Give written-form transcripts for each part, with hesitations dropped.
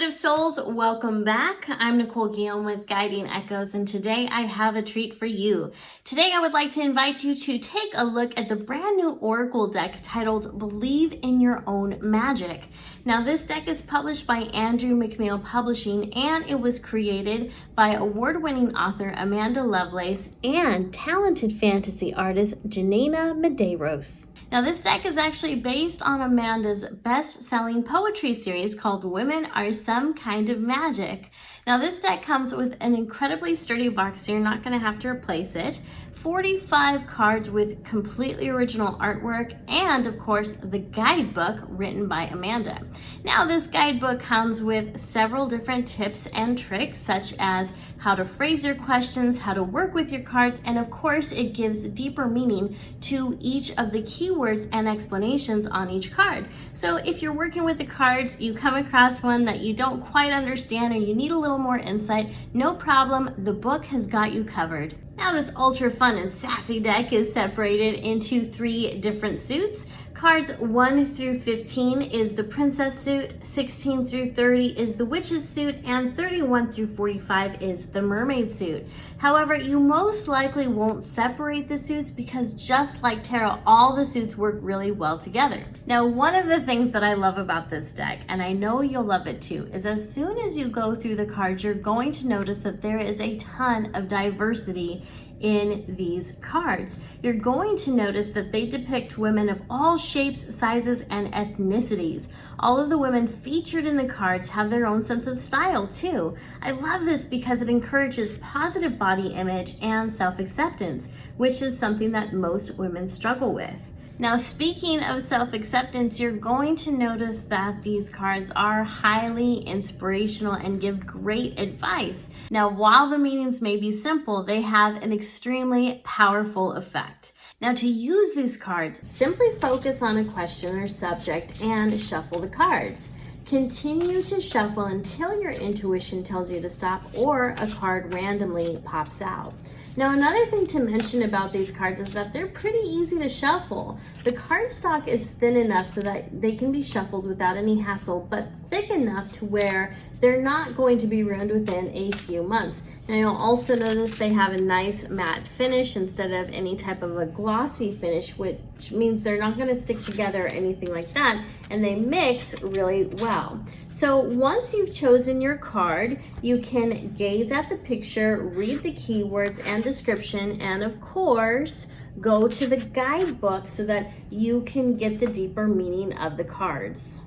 Intuitive Souls, welcome back. I'm Nicole Guillaume with Guiding Echoes, and today I have a treat for you. Today I would like to invite you to take a look at the brand new Oracle deck titled Believe in Your Own Magic. Now this deck is published by Andrews McMeel Publishing, and it was created by award-winning author Amanda Lovelace and talented fantasy artist Janaina Medeiros. Now this deck is actually based on Amanda's best-selling poetry series called Women Are Some Kind of Magic. Now this deck comes with an incredibly sturdy box, so you're not going to have to replace it, 45 cards with completely original artwork, and of course the guidebook written by Amanda. Now this guidebook comes with several different tips and tricks, such as how to phrase your questions, how to work with your cards, and of course it gives deeper meaning to each of the keywords and explanations on each card. So if you're working with the cards, you come across one that you don't quite understand or you need a little more insight, no problem, the book has got you covered. Now this ultra fun and sassy deck is separated into 3 different suits. Cards 1 through 15 is the Princess suit, 16 through 30 is the Witch's suit, and 31 through 45 is the Mermaid suit. However, you most likely won't separate the suits because just like tarot, all the suits work really well together. Now, one of the things that I love about this deck, and I know you'll love it too, is as soon as you go through the cards, you're going to notice that there is a ton of diversity in these cards. You're going to notice that they depict women of all shapes, sizes, and ethnicities. All of the women featured in the cards have their own sense of style too. I love this because it encourages positive body image and self-acceptance, which is something that most women struggle with. Now, speaking of self-acceptance, you're going to notice that these cards are highly inspirational and give great advice. Now, while the meanings may be simple, they have an extremely powerful effect. Now, to use these cards, simply focus on a question or subject and shuffle the cards. Continue to shuffle until your intuition tells you to stop or a card randomly pops out. Now, another thing to mention about these cards is that they're pretty easy to shuffle. The cardstock is thin enough so that they can be shuffled without any hassle, but thick enough to where they're not going to be ruined within a few months. Now, you'll also notice they have a nice matte finish instead of any type of a glossy finish, which means they're not going to stick together or anything like that, and they mix really well. So once you've chosen your card, you can gaze at the picture, read the keywords and description, and of course, go to the guidebook so that you can get the deeper meaning of the cards.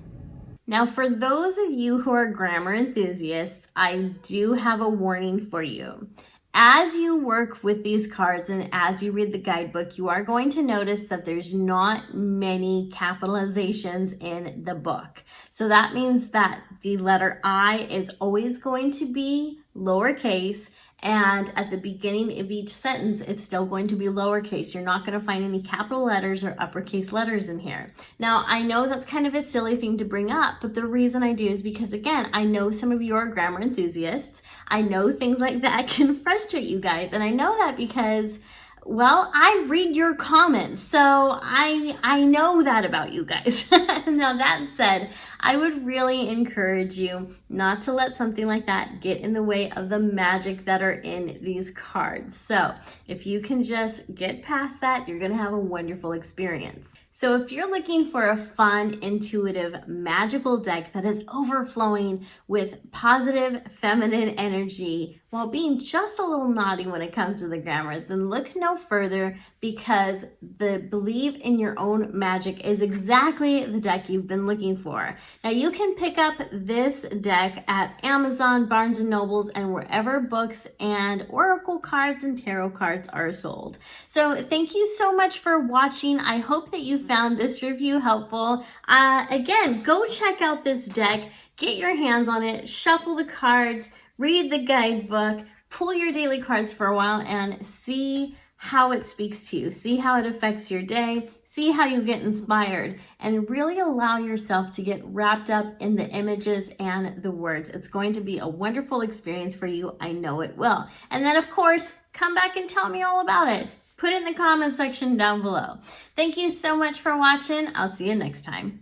Now, for those of you who are grammar enthusiasts, I do have a warning for you. As you work with these cards and as you read the guidebook, you are going to notice that there's not many capitalizations in the book. So that means that the letter I is always going to be lowercase, and at the beginning of each sentence, it's still going to be lowercase. You're not going to find any capital letters or uppercase letters in here. Now, I know that's kind of a silly thing to bring up, but the reason I do is because, again, I know some of you are grammar enthusiasts. I know things like that can frustrate you guys, and I know that because, well, I read your comments, so I know that about you guys. Now, that said, I would really encourage you not to let something like that get in the way of the magic that are in these cards. So if you can just get past that, you're going to have a wonderful experience. So if you're looking for a fun, intuitive, magical deck that is overflowing with positive feminine energy while being just a little naughty when it comes to the grammar, then look no further, because the Believe in Your Own Magic is exactly the deck you've been looking for. Now, you can pick up this deck at Amazon, Barnes & Nobles, and wherever books and oracle cards and tarot cards are sold. So thank you so much for watching. I hope that you found this review helpful. Again, go check out this deck, get your hands on it, shuffle the cards, read the guidebook, pull your daily cards for a while, and see how it speaks to you. See how it affects your day. See how you get inspired, and really allow yourself to get wrapped up in the images and the words. It's going to be a wonderful experience for you. I know it will. And then, of course, come back and tell me all about it. Put it in the comment section down below. Thank you so much for watching. I'll see you next time.